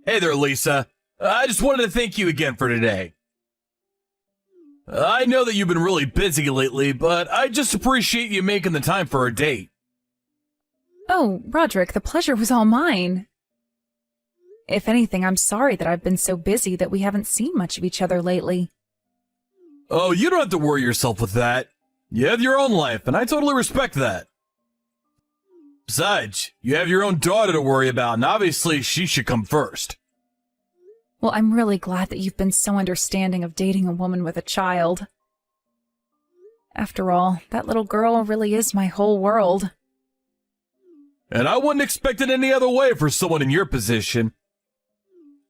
Hey there, Lisa. I just wanted to thank you again for today. I know that you've been really busy lately, but I just appreciate you making the time for a date. Oh, Roderick, the pleasure was all mine. If anything, I'm sorry that I've been so busy that we haven't seen much of each other lately. Oh, you don't have to worry yourself with that. You have your own life, and I totally respect that. Besides, you have your own daughter to worry about, and obviously she should come first. Well, I'm really glad that you've been so understanding of dating a woman with a child. After all, that little girl really is my whole world. And I wouldn't expect it any other way for someone in your position.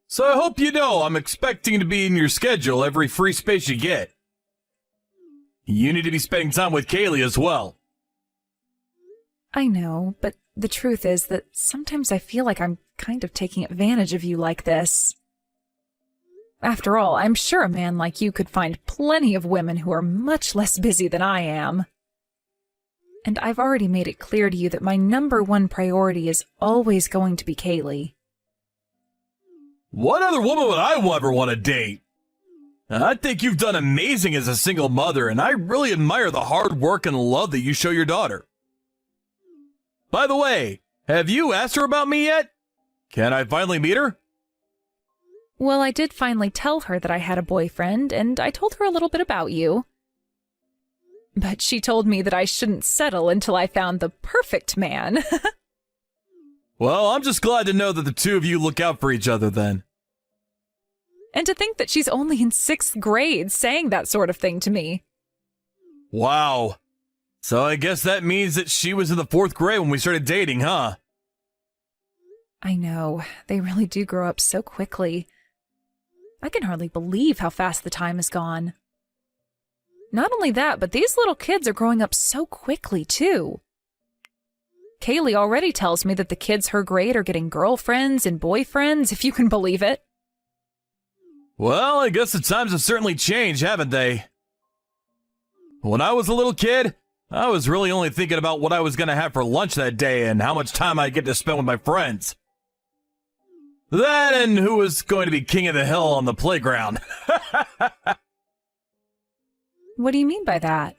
So I hope you know I'm expecting to be in your schedule every free space you get. You need to be spending time with Kaylee as well. I know, but the truth is that sometimes I feel like I'm kind of taking advantage of you like this. After all, I'm sure a man like you could find plenty of women who are much less busy than I am. And I've already made it clear to you that my #1 priority is always going to be Kaylee. What other woman would I ever want to date? I think you've done amazing as a single mother, and I really admire the hard work and love that you show your daughter. By the way, have you asked her about me yet? Can I finally meet her? Well, I did finally tell her that I had a boyfriend, and I told her a little bit about you. But she told me that I shouldn't settle until I found the perfect man. Well, I'm just glad to know that the two of you look out for each other then. And to think that she's only in 6th grade saying that sort of thing to me. Wow. So I guess that means that she was in the 4th grade when we started dating, huh? I know. They really do grow up so quickly. I can hardly believe how fast the time has gone. Not only that, but these little kids are growing up so quickly, too. Kaylee already tells me that the kids her grade are getting girlfriends and boyfriends, if you can believe it. Well, I guess the times have certainly changed, haven't they? When I was a little kid, I was really only thinking about what I was going to have for lunch that day and how much time I'd get to spend with my friends. That and who was going to be king of the hill on the playground. What do you mean by that?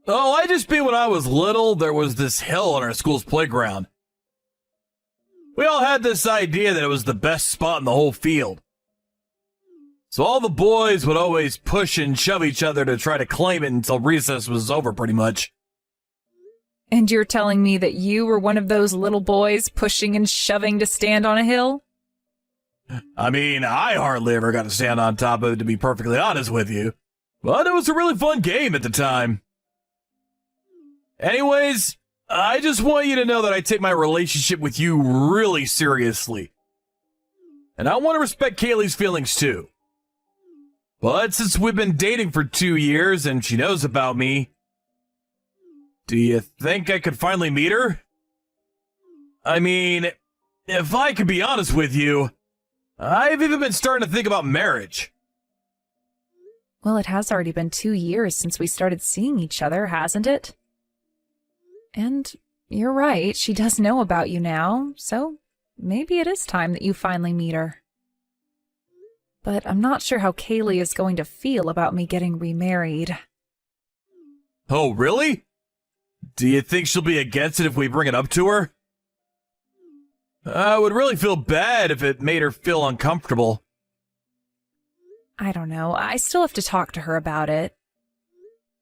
Oh, I just mean when I was little, there was this hill on our school's playground. We all had this idea that it was the best spot in the whole field. So all the boys would always push and shove each other to try to claim it until recess was over, pretty much. And you're telling me that you were one of those little boys pushing and shoving to stand on a hill? I mean, I hardly ever got to stand on top of it, to be perfectly honest with you. But it was a really fun game at the time. Anyways, I just want you to know that I take my relationship with you really seriously. And I want to respect Kaylee's feelings too. But since we've been dating for 2 years and she knows about me, do you think I could finally meet her? I mean, if I could be honest with you, I've even been starting to think about marriage. Well, it has already been 2 years since we started seeing each other, hasn't it? And you're right, she does know about you now, so maybe it is time that you finally meet her. But I'm not sure how Kaylee is going to feel about me getting remarried. Oh, really? Do you think she'll be against it if we bring it up to her? I would really feel bad if it made her feel uncomfortable. I don't know. I still have to talk to her about it.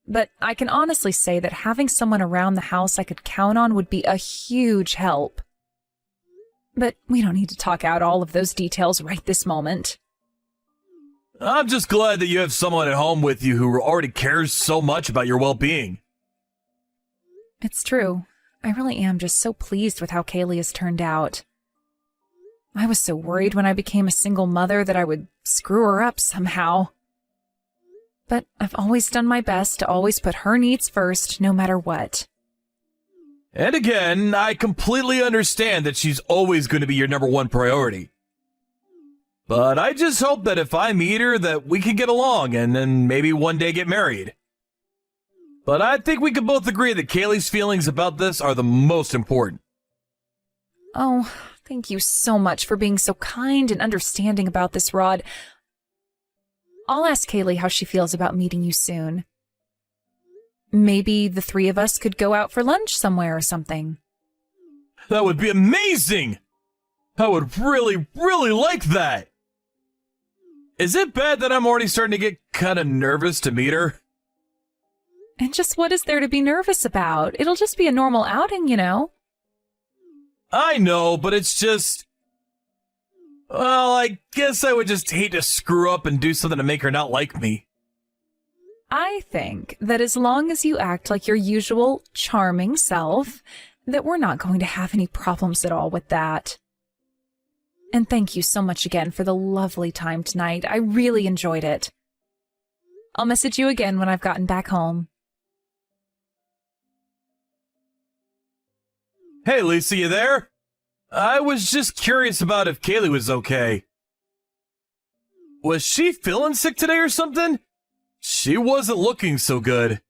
But I can honestly say that having someone around the house I could count on would be a huge help. But we don't need to talk out all of those details right this moment. I'm just glad that you have someone at home with you who already cares so much about your well-being. It's true. I really am just so pleased with how Kaylee has turned out. I was so worried when I became a single mother that I would screw her up somehow. But I've always done my best to always put her needs first, no matter what. And again, I completely understand that she's always going to be your #1 priority. But I just hope that if I meet her that we can get along and then maybe one day get married. But I think we can both agree that Kaylee's feelings about this are the most important. Oh, Thank you so much for being so kind and understanding about this, Rod. I'll ask Kaylee how she feels about meeting you soon. Maybe the three of us could go out for lunch somewhere or something. That would be amazing! I would really, really like that! Is it bad that I'm already starting to get kind of nervous to meet her? And just what is there to be nervous about? It'll just be a normal outing, you know. I know, but it's just... Well, I guess I would just hate to screw up and do something to make her not like me. I think that as long as you act like your usual charming self, that we're not going to have any problems at all with that. And thank you so much again for the lovely time tonight. I really enjoyed it. I'll message you again when I've gotten back home. Hey, Lisa, you there? I was just curious about if Kaylee was okay. Was she feeling sick today or something? She wasn't looking so good.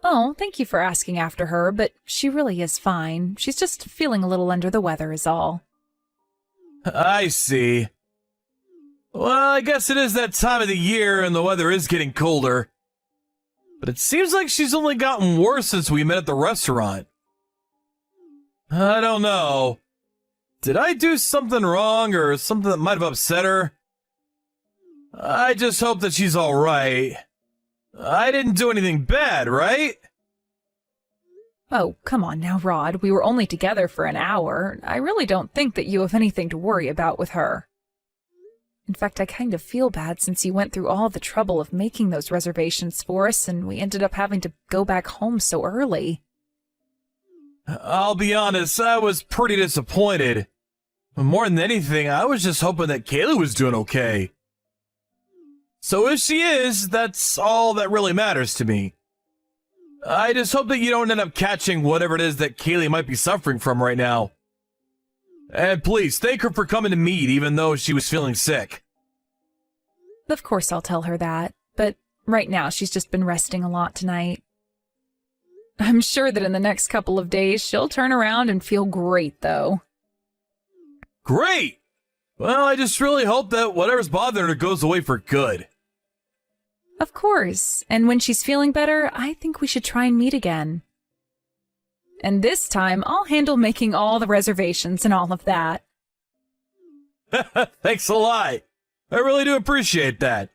Oh, thank you for asking after her, but she really is fine. She's just feeling a little under the weather is all. I see. Well, I guess it is that time of the year and the weather is getting colder. But it seems like she's only gotten worse since we met at the restaurant. I don't know. Did I do something wrong or something that might have upset her? I just hope that she's alright. I didn't do anything bad, right? Oh, come on now, Rod. We were only together for an hour. I really don't think that you have anything to worry about with her. In fact, I kind of feel bad since you went through all the trouble of making those reservations for us and we ended up having to go back home so early. I'll be honest, I was pretty disappointed. More than anything, I was just hoping that Kaylee was doing okay. So if she is, that's all that really matters to me. I just hope that you don't end up catching whatever it is that Kaylee might be suffering from right now. And please, thank her for coming to meet even though she was feeling sick. Of course I'll tell her that, but right now she's just been resting a lot tonight. I'm sure that in the next couple of days she'll turn around and feel great, though. Great! Well, I just really hope that whatever's bothering her goes away for good. Of course, and when she's feeling better, I think we should try and meet again. And this time, I'll handle making all the reservations and all of that. Thanks a lot. I really do appreciate that.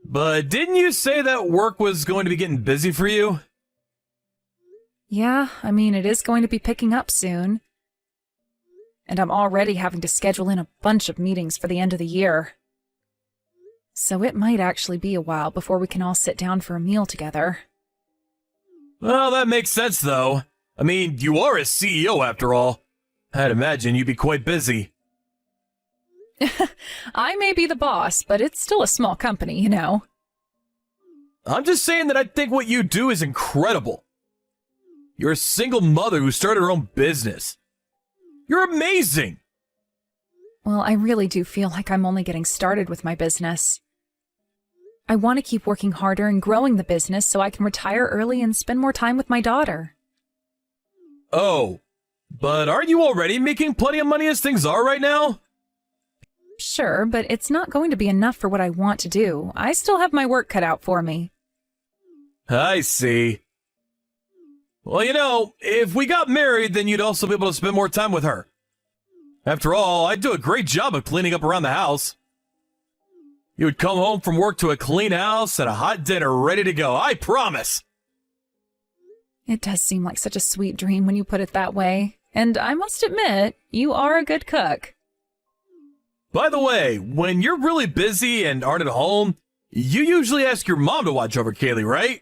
But didn't you say that work was going to be getting busy for you? Yeah, I mean, it is going to be picking up soon. And I'm already having to schedule in a bunch of meetings for the end of the year. So it might actually be a while before we can all sit down for a meal together. Well, that makes sense, though. I mean, you are a CEO after all. I'd imagine you'd be quite busy. I may be the boss, but it's still a small company, you know. I'm just saying that I think what you do is incredible. You're a single mother who started her own business. You're amazing! Well, I really do feel like I'm only getting started with my business. I want to keep working harder and growing the business so I can retire early and spend more time with my daughter. Oh, but aren't you already making plenty of money as things are right now? Sure, but it's not going to be enough for what I want to do. I still have my work cut out for me. I see. Well, you know, if we got married, then you'd also be able to spend more time with her. After all, I do a great job of cleaning up around the house. You would come home from work to a clean house and a hot dinner ready to go, I promise. It does seem like such a sweet dream when you put it that way. And I must admit, you are a good cook. By the way, when you're really busy and aren't at home, you usually ask your mom to watch over Kaylee, right?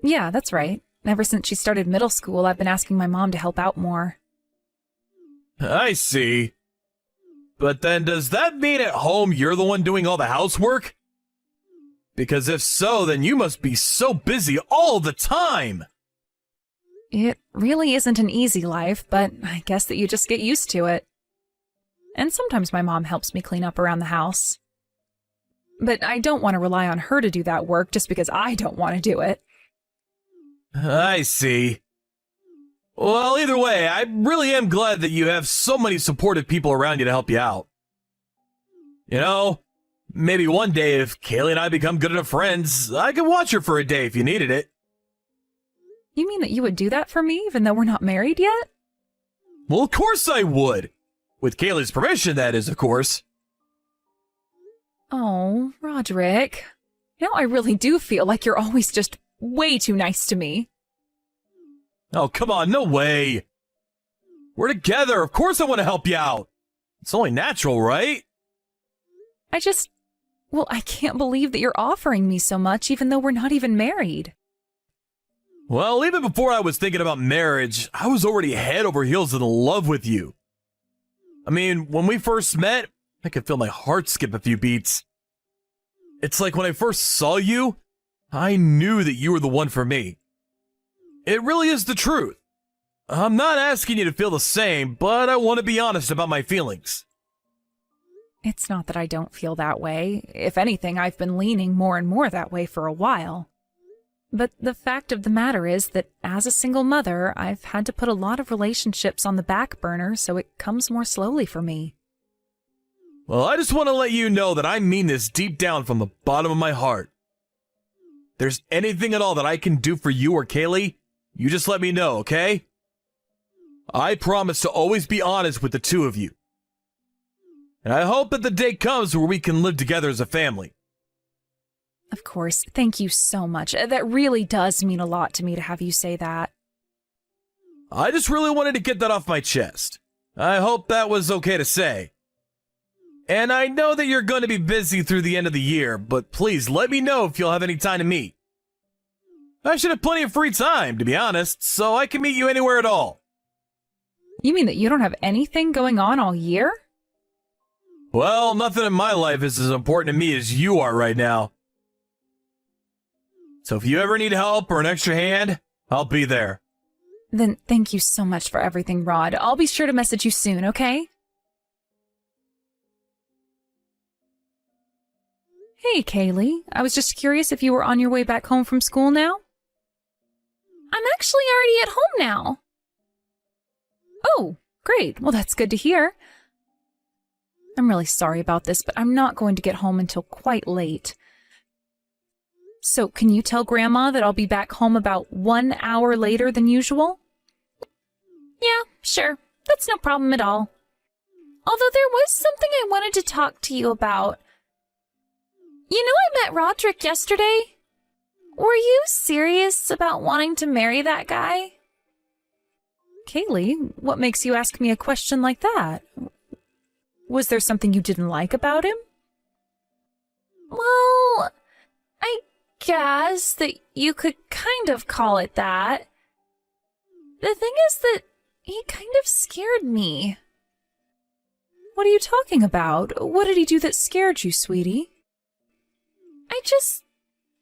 Yeah, that's right. Ever since she started middle school, I've been asking my mom to help out more. I see. But then does that mean at home you're the one doing all the housework? Because if so, then you must be so busy all the time. It really isn't an easy life, but I guess that you just get used to it. And sometimes my mom helps me clean up around the house. But I don't want to rely on her to do that work just because I don't want to do it. I see. Well, either way, I really am glad that you have so many supportive people around you to help you out. You know, maybe one day if Kaylee and I become good enough friends, I could watch her for a day if you needed it. You mean that you would do that for me even though we're not married yet? Well, of course I would. With Kaylee's permission, that is, of course. Oh, Roderick. You know, I really do feel like you're always just way too nice to me. Oh, come on, no way. We're together. Of course I want to help you out. It's only natural, right? Well, I can't believe that you're offering me so much even though we're not even married. Well, even before I was thinking about marriage, I was already head over heels in love with you. I mean, when we first met, I could feel my heart skip a few beats. It's like when I first saw you, I knew that you were the one for me. It really is the truth. I'm not asking you to feel the same, but I want to be honest about my feelings. It's not that I don't feel that way. If anything, I've been leaning more and more that way for a while. But the fact of the matter is that as a single mother, I've had to put a lot of relationships on the back burner, so it comes more slowly for me. Well, I just want to let you know that I mean this deep down from the bottom of my heart. If there's anything at all that I can do for you or Kaylee, you just let me know, okay? I promise to always be honest with the two of you. And I hope that the day comes where we can live together as a family. Of course, thank you so much. That really does mean a lot to me to have you say that. I just really wanted to get that off my chest. I hope that was okay to say. And I know that you're going to be busy through the end of the year, but please let me know if you'll have any time to meet. I should have plenty of free time, to be honest, so I can meet you anywhere at all. You mean that you don't have anything going on all year? Well, nothing in my life is as important to me as you are right now. So if you ever need help or an extra hand, I'll be there. Then thank you so much for everything, Rod. I'll be sure to message you soon, okay? Hey, Kaylee. I was just curious if you were on your way back home from school now? I'm actually already at home now. Oh, great. Well, that's good to hear. I'm really sorry about this, but I'm not going to get home until quite late. So, can you tell Grandma that I'll be back home about 1 hour later than usual? Yeah, sure. That's no problem at all. Although there was something I wanted to talk to you about. You know, I met Roderick yesterday. Were you serious about wanting to marry that guy? Kaylee, what makes you ask me a question like that? Was there something you didn't like about him? Well, I guess that you could kind of call it that. The thing is that he kind of scared me. What are you talking about? What did he do that scared you, sweetie?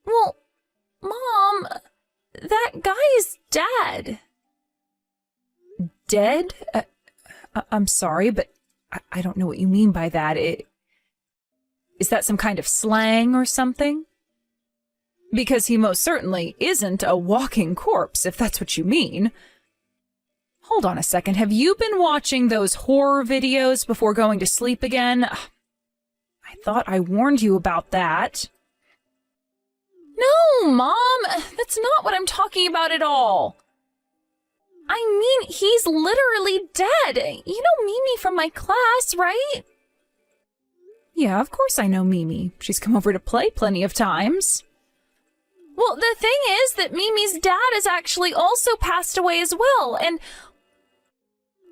Well, Mom, that guy is dead. Dead? I'm sorry, but I don't know what you mean by that. Is that some kind of slang or something? Because he most certainly isn't a walking corpse, if that's what you mean. Hold on a second. Have you been watching those horror videos before going to sleep again? I thought I warned you about that. No, Mom, that's not what I'm talking about at all. I mean, he's literally dead. You know Mimi from my class, right? Yeah, of course I know Mimi. She's come over to play plenty of times. Well, the thing is that Mimi's dad has actually also passed away as well, and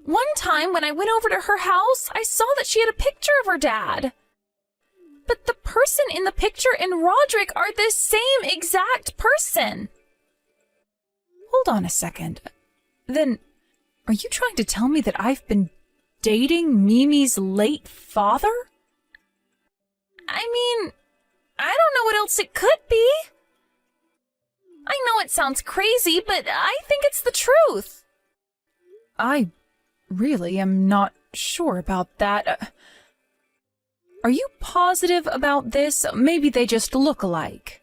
one time when I went over to her house, I saw that she had a picture of her dad. But the person in the picture and Roderick are the same exact person. Hold on a second. Then, are you trying to tell me that I've been dating Mimi's late father? I mean, I don't know what else it could be. I know it sounds crazy, but I think it's the truth. I really am not sure about that. Are you positive about this? Maybe they just look alike.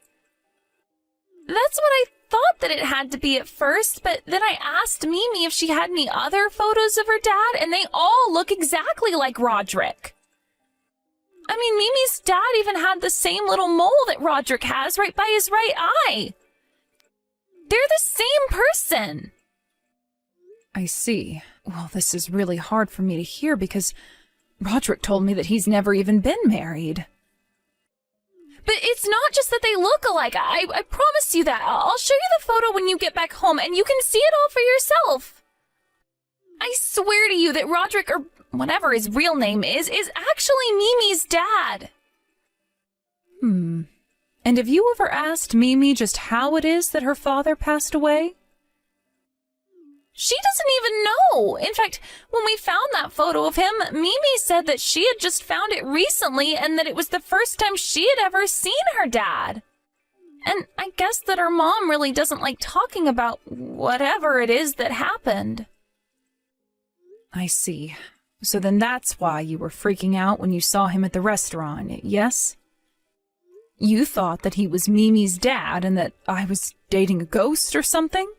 That's what I thought that it had to be at first, but then I asked Mimi if she had any other photos of her dad, and they all look exactly like Roderick. I mean, Mimi's dad even had the same little mole that Roderick has right by his right eye. They're the same person. I see. Well, this is really hard for me to hear because Roderick told me that he's never even been married. But it's not just that they look alike. I promise you that. I'll show you the photo when you get back home, and you can see it all for yourself. I swear to you that Roderick, or whatever his real name is actually Mimi's dad. And have you ever asked Mimi just how it is that her father passed away? She doesn't even know. In fact, when we found that photo of him, Mimi said that she had just found it recently and that it was the first time she had ever seen her dad. And I guess that her mom really doesn't like talking about whatever it is that happened. I see. So then that's why you were freaking out when you saw him at the restaurant, yes? You thought that he was Mimi's dad and that I was dating a ghost or something?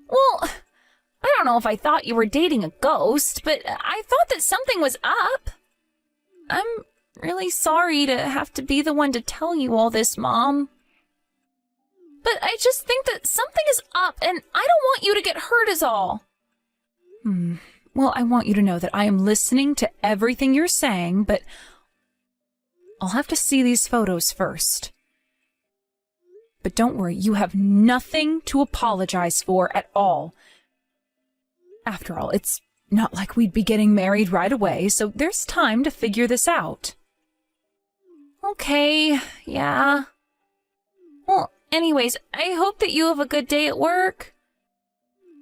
Well, I don't know if I thought you were dating a ghost, but I thought that something was up. I'm really sorry to have to be the one to tell you all this, Mom. But I just think that something is up, and I don't want you to get hurt is all. Well, I want you to know that I am listening to everything you're saying, but I'll have to see these photos first. But don't worry, you have nothing to apologize for at all. After all, it's not like we'd be getting married right away, so there's time to figure this out. Okay, yeah. Well, anyways, I hope that you have a good day at work.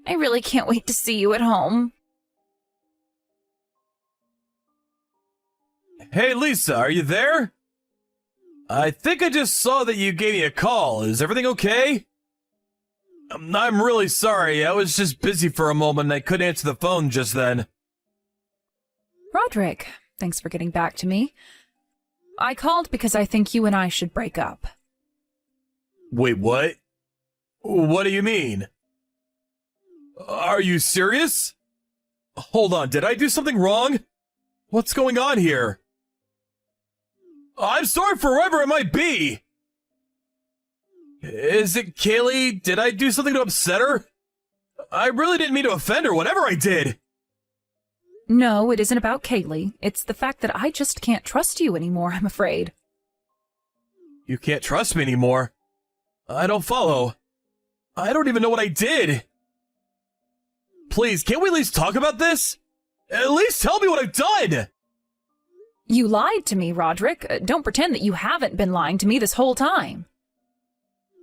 I really can't wait to see you at home. Hey, Lisa, are you there? I think I just saw that you gave me a call. Is everything okay? I'm really sorry. I was just busy for a moment and I couldn't answer the phone just then. Roderick, thanks for getting back to me. I called because I think you and I should break up. Wait, what? What do you mean? Are you serious? Hold on, did I do something wrong? What's going on here? I'm sorry for whoever it might be! Is it Kaylee? Did I do something to upset her? I really didn't mean to offend her, whatever I did! No, it isn't about Kaylee. It's the fact that I just can't trust you anymore, I'm afraid. You can't trust me anymore? I don't follow. I don't even know what I did! Please, can't we at least talk about this? At least tell me what I've done! You lied to me, Roderick. Don't pretend that you haven't been lying to me this whole time.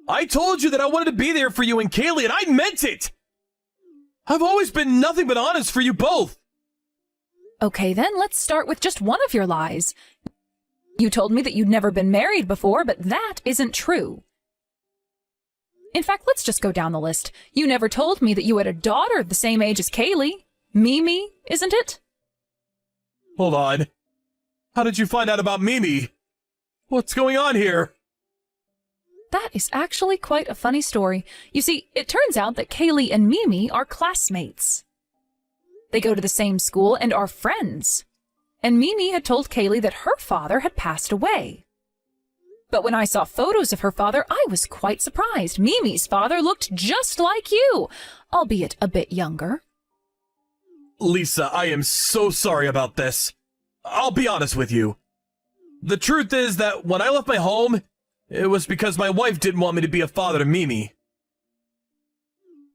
I told you that I wanted to be there for you and Kaylee, and I meant it! I've always been nothing but honest for you both! Okay, then let's start with just one of your lies. You told me that you'd never been married before, but that isn't true. In fact, let's just go down the list. You never told me that you had a daughter the same age as Kaylee. Mimi, isn't it? Hold on. How did you find out about Mimi? What's going on here? That is actually quite a funny story. You see, it turns out that Kaylee and Mimi are classmates. They go to the same school and are friends. And Mimi had told Kaylee that her father had passed away. But when I saw photos of her father, I was quite surprised. Mimi's father looked just like you, albeit a bit younger. Lisa, I am so sorry about this. I'll be honest with you. The truth is that when I left my home, it was because my wife didn't want me to be a father to Mimi.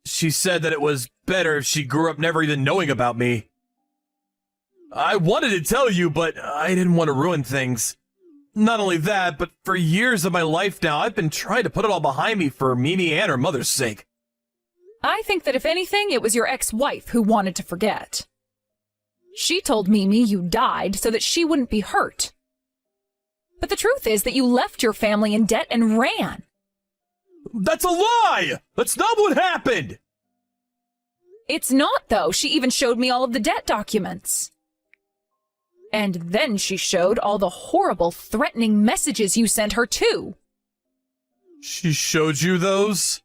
She said that it was better if she grew up never even knowing about me. I wanted to tell you, but I didn't want to ruin things. Not only that, but for years of my life now, I've been trying to put it all behind me for Mimi and her mother's sake. I think that if anything, it was your ex-wife who wanted to forget. She told Mimi you died so that she wouldn't be hurt. But the truth is that you left your family in debt and ran. That's a lie! That's not what happened! It's not, though. She even showed me all of the debt documents. And then she showed all the horrible, threatening messages you sent her, too. She showed you those?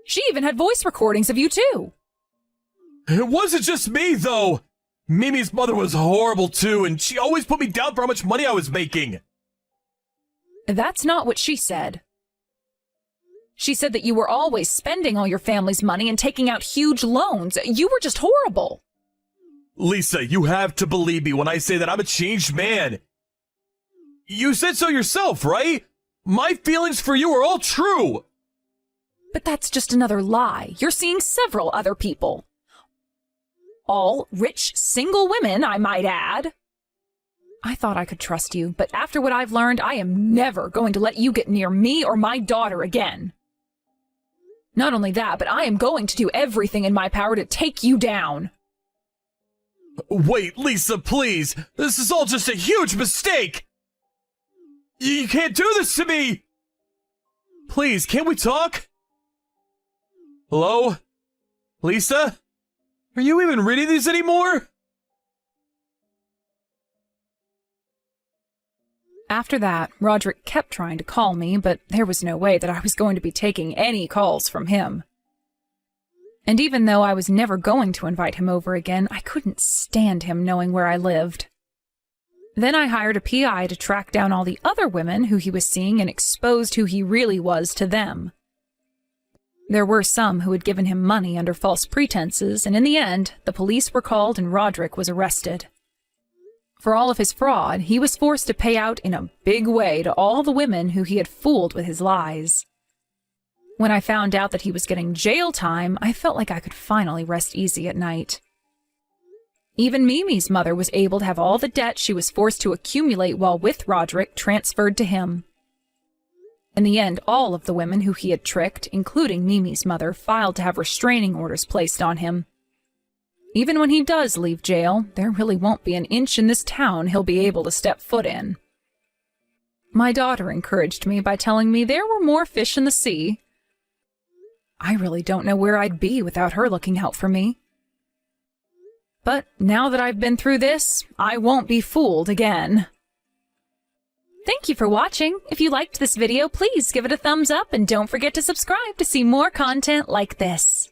She even had voice recordings of you, too. It wasn't just me, though. Mimi's mother was horrible, too, and she always put me down for how much money I was making. That's not what she said. She said that you were always spending all your family's money and taking out huge loans. You were just horrible. Lisa, you have to believe me when I say that I'm a changed man. You said so yourself, right? My feelings for you are all true. But that's just another lie. You're seeing several other people. All rich, single women, I might add. I thought I could trust you, but after what I've learned, I am never going to let you get near me or my daughter again. Not only that, but I am going to do everything in my power to take you down. Wait, Lisa, please. This is all just a huge mistake. You can't do this to me. Please, can't we talk? Hello? Lisa? Are you even reading these anymore? After that, Roderick kept trying to call me, but there was no way that I was going to be taking any calls from him. And even though I was never going to invite him over again, I couldn't stand him knowing where I lived. Then I hired a PI to track down all the other women who he was seeing and exposed who he really was to them. There were some who had given him money under false pretenses, and in the end, the police were called and Roderick was arrested. For all of his fraud, he was forced to pay out in a big way to all the women who he had fooled with his lies. When I found out that he was getting jail time, I felt like I could finally rest easy at night. Even Mimi's mother was able to have all the debt she was forced to accumulate while with Roderick transferred to him. In the end, all of the women who he had tricked, including Mimi's mother, filed to have restraining orders placed on him. Even when he does leave jail, there really won't be an inch in this town he'll be able to step foot in. My daughter encouraged me by telling me there were more fish in the sea. I really don't know where I'd be without her looking out for me. But now that I've been through this, I won't be fooled again. Thank you for watching. If you liked this video, please give it a thumbs up and don't forget to subscribe to see more content like this.